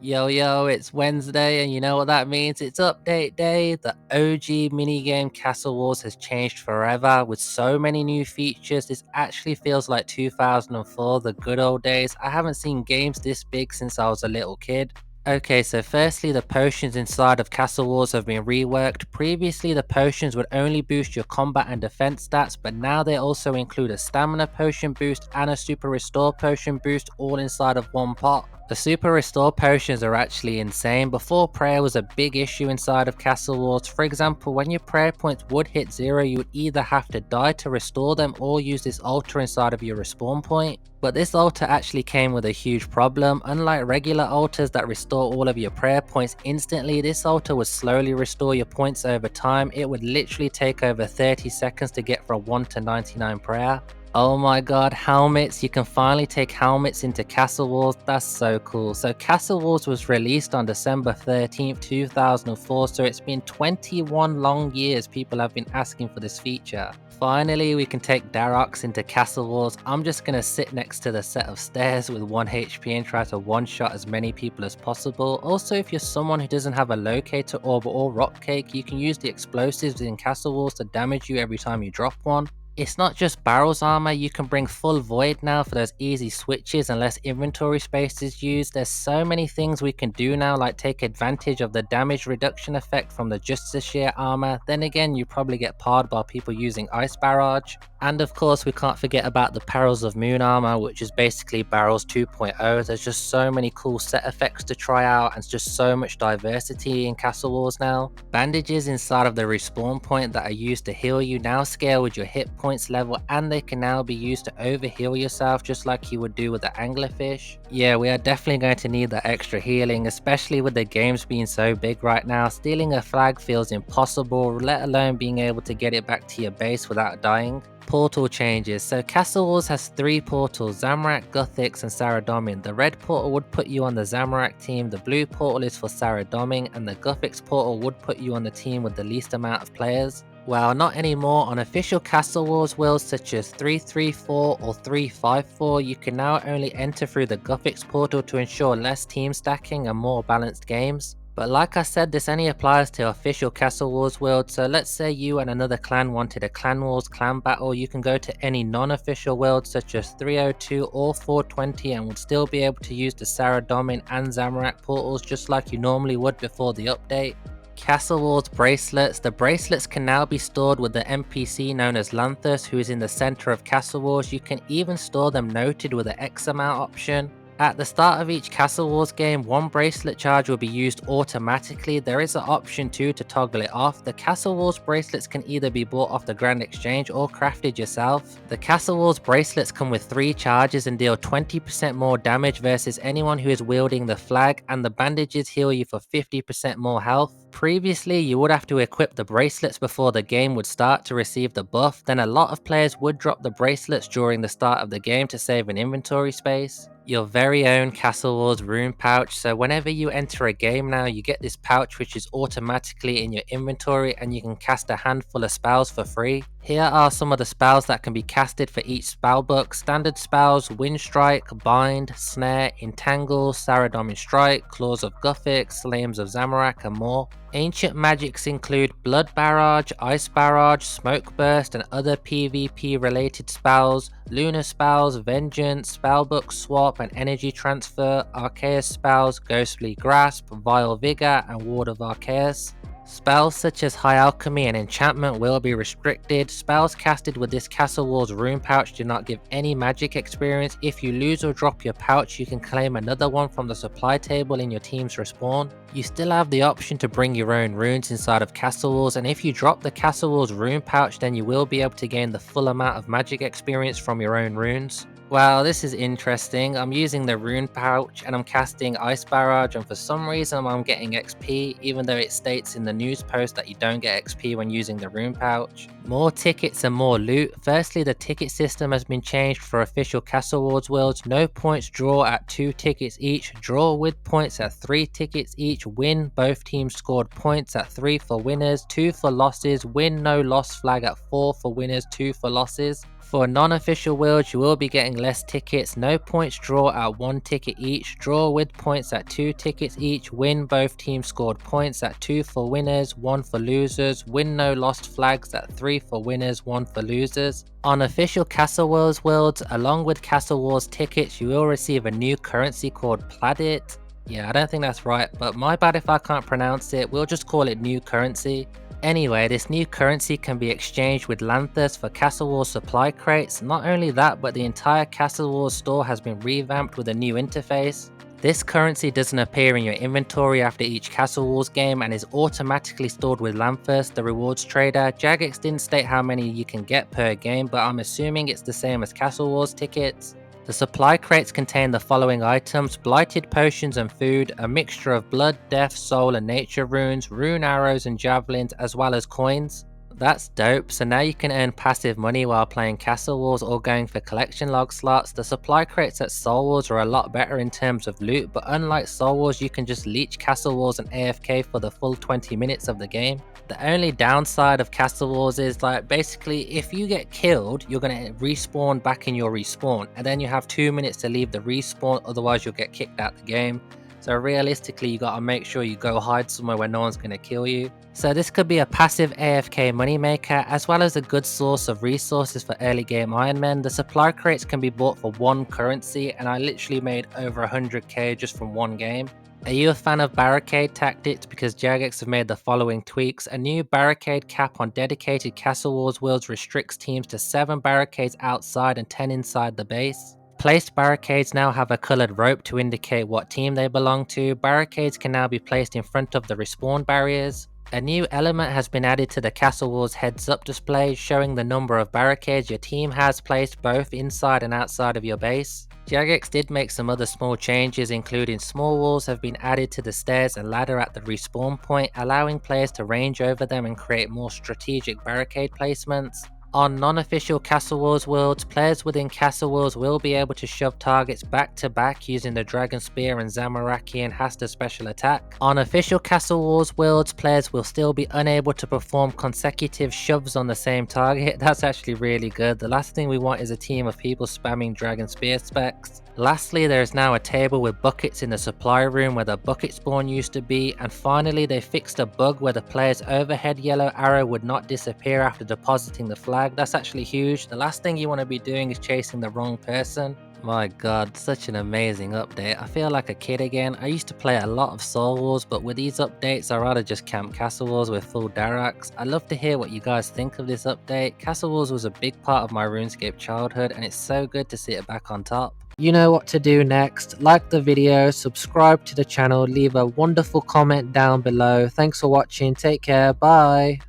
Yo, yo, it's Wednesday, and you know what that means? It's update day. The OG minigame Castle Wars has changed forever with so many new features. This actually feels like 2004, the good old days. I haven't seen games this big since I was a little kid. Okay, so firstly, the potions inside of Castle Wars have been reworked. Previously, the potions would only boost your combat and defense stats, but now they also include a stamina potion boost and a super restore potion boost all inside of one pot. The super restore potions are actually insane. Before, prayer was a big issue inside of Castle Wars. For example, when your prayer points would hit 0, you would either have to die to restore them or use this altar inside of your respawn point. But this altar actually came with a huge problem. Unlike regular altars that restore all of your prayer points instantly, this altar would slowly restore your points over time. It would literally take over 30 seconds to get from 1 to 99 prayer. Oh my god, helmets. You can finally take helmets into Castle Wars. That's so cool. So Castle Wars was released on December 13th, 2004, so it's been 21 long years people have been asking for this feature. Finally, we can take Darox into Castle Wars. I'm just gonna sit next to the set of stairs with 1 HP and try to one-shot as many people as possible. Also, if you're someone who doesn't have a locator orb or rock cake, you can use the explosives in Castle Wars to damage you every time you drop one. It's not just barrels armor, you can bring full void now for those easy switches and less inventory space is used. There's so many things we can do now, like take advantage of the damage reduction effect from the Justiciar armor. Then again, you probably get parred by people using ice barrage. And of course, we can't forget about the Perils of Moon armor, which is basically Barrels 2.0. There's just so many cool set effects to try out and just so much diversity in Castle Wars now. Bandages inside of the respawn point that are used to heal you now scale with your hit points level, and they can now be used to overheal yourself just like you would do with the anglerfish. Yeah, we are definitely going to need that extra healing, especially with the games being so big right now. Stealing a flag feels impossible, let alone being able to get it back to your base without dying. Portal changes. So Castle Wars has 3 portals, Zamorak, Guthix and Saradomin. The red portal would put you on the Zamorak team, the blue portal is for Saradomin, and the Guthix portal would put you on the team with the least amount of players. Well, not anymore. On official Castle Wars worlds such as 334 or 354, you can now only enter through the Guthix portal to ensure less team stacking and more balanced games. But like I said, this only applies to official Castle Wars world, so let's say you and another clan wanted a Clan Wars clan battle, you can go to any non-official world such as 302 or 420 and would still be able to use the Saradomin and Zamorak portals just like you normally would before the update. Castle Wars bracelets. The bracelets can now be stored with the NPC known as Lanthus, who is in the center of Castle Wars. You can even store them noted with the X amount option. At the start of each Castle Wars game, 1 bracelet charge will be used automatically. There is an option too to toggle it off. The Castle Wars bracelets can either be bought off the Grand Exchange or crafted yourself. The Castle Wars bracelets come with 3 charges and deal 20% more damage versus anyone who is wielding the flag, and the bandages heal you for 50% more health. Previously, you would have to equip the bracelets before the game would start to receive the buff, then a lot of players would drop the bracelets during the start of the game to save an inventory space. Your very own Castle Wars rune pouch. So whenever you enter a game now, you get this pouch which is automatically in your inventory and you can cast a handful of spells for free. Here are some of the spells that can be casted for each spellbook. Standard spells: Wind Strike, Bind, Snare, Entangle, Saradomin Strike, Claws of Guthix, Flames of Zamorak and more. Ancient magics include Blood Barrage, Ice Barrage, Smoke Burst and other PvP related spells, Lunar spells, Vengeance, Spellbook Swap and Energy Transfer, Arceus spells, Ghostly Grasp, Vile Vigor and Ward of Arceus. Spells such as High Alchemy and Enchantment will be restricted. Spells casted with this Castle Wars rune pouch do not give any magic experience. If you lose or drop your pouch, you can claim another one from the supply table in your team's respawn. You still have the option to bring your own runes inside of Castle Wars, and if you drop the Castle Wars rune pouch, then you will be able to gain the full amount of magic experience from your own runes. Wow, this is interesting. I'm using the rune pouch and I'm casting Ice Barrage, and for some reason I'm getting XP, even though it states in the news post that you don't get XP when using the rune pouch. More tickets and more loot. Firstly, the ticket system has been changed for official Castle Wars worlds. No points draw at 2 tickets each, draw with points at 3 tickets each, win both teams scored points at 3 for winners, 2 for losses, win no loss flag at 4 for winners, 2 for losses. For non-official worlds, you will be getting less tickets, no points draw at 1 ticket each, draw with points at 2 tickets each, win both teams scored points at 2 for winners, 1 for losers, win no lost flags at 3 for winners, 1 for losers. On official Castle Wars worlds, along with Castle Wars tickets, you will receive a new currency called Planet. Yeah, I don't think that's right, but my bad if I can't pronounce it, we'll just call it new currency. Anyway, this new currency can be exchanged with Lanthus for Castle Wars supply crates. Not only that, but the entire Castle Wars store has been revamped with a new interface. This currency doesn't appear in your inventory after each Castle Wars game and is automatically stored with Lanthus, the rewards trader. Jagex didn't state how many you can get per game, but I'm assuming it's the same as Castle Wars tickets. The supply crates contain the following items: blighted potions and food, a mixture of blood, death, soul and nature runes, rune arrows and javelins, as well as coins. That's dope, so now you can earn passive money while playing Castle Wars or going for collection log slots. The supply crates at Soul Wars are a lot better in terms of loot, but unlike Soul Wars, you can just leech Castle Wars and AFK for the full 20 minutes of the game. The only downside of Castle Wars is like basically if you get killed, you're gonna respawn back in your respawn and then you have 2 minutes to leave the respawn, otherwise you'll get kicked out the game. So realistically you gotta make sure you go hide somewhere where no one's gonna kill you. So this could be a passive AFK moneymaker as well as a good source of resources for early game Iron Men. The supply crates can be bought for 1 currency and I literally made over 100k just from 1 game. Are you a fan of barricade tactics? Because Jagex have made the following tweaks. A new barricade cap on dedicated Castle Wars worlds restricts teams to 7 barricades outside and 10 inside the base. Placed barricades now have a coloured rope to indicate what team they belong to. Barricades can now be placed in front of the respawn barriers. A new element has been added to the Castle Wars heads up display, showing the number of barricades your team has placed both inside and outside of your base. Jagex did make some other small changes, including small walls have been added to the stairs and ladder at the respawn point, allowing players to range over them and create more strategic barricade placements. On non-official Castle Wars worlds, players within Castle Wars will be able to shove targets back to back using the Dragon Spear and Zamorakian Hasta special attack. On official Castle Wars worlds, players will still be unable to perform consecutive shoves on the same target. That's actually really good. The last thing we want is a team of people spamming Dragon Spear specs. Lastly, there is now a table with buckets in the supply room where the bucket spawn used to be, and finally they fixed a bug where the player's overhead yellow arrow would not disappear after depositing the flag. That's actually huge. The last thing you want to be doing is chasing the wrong person. My god, such an amazing update. I feel like a kid again. I used to play a lot of Soul Wars, but with these updates I'd rather just camp Castle Wars with full Daraks. I'd love to hear what you guys think of this update. Castle Wars was a big part of my RuneScape childhood and it's so good to see it back on top. You know what to do next. Like the video, subscribe to the channel, leave a wonderful comment down below. Thanks for watching, take care, bye.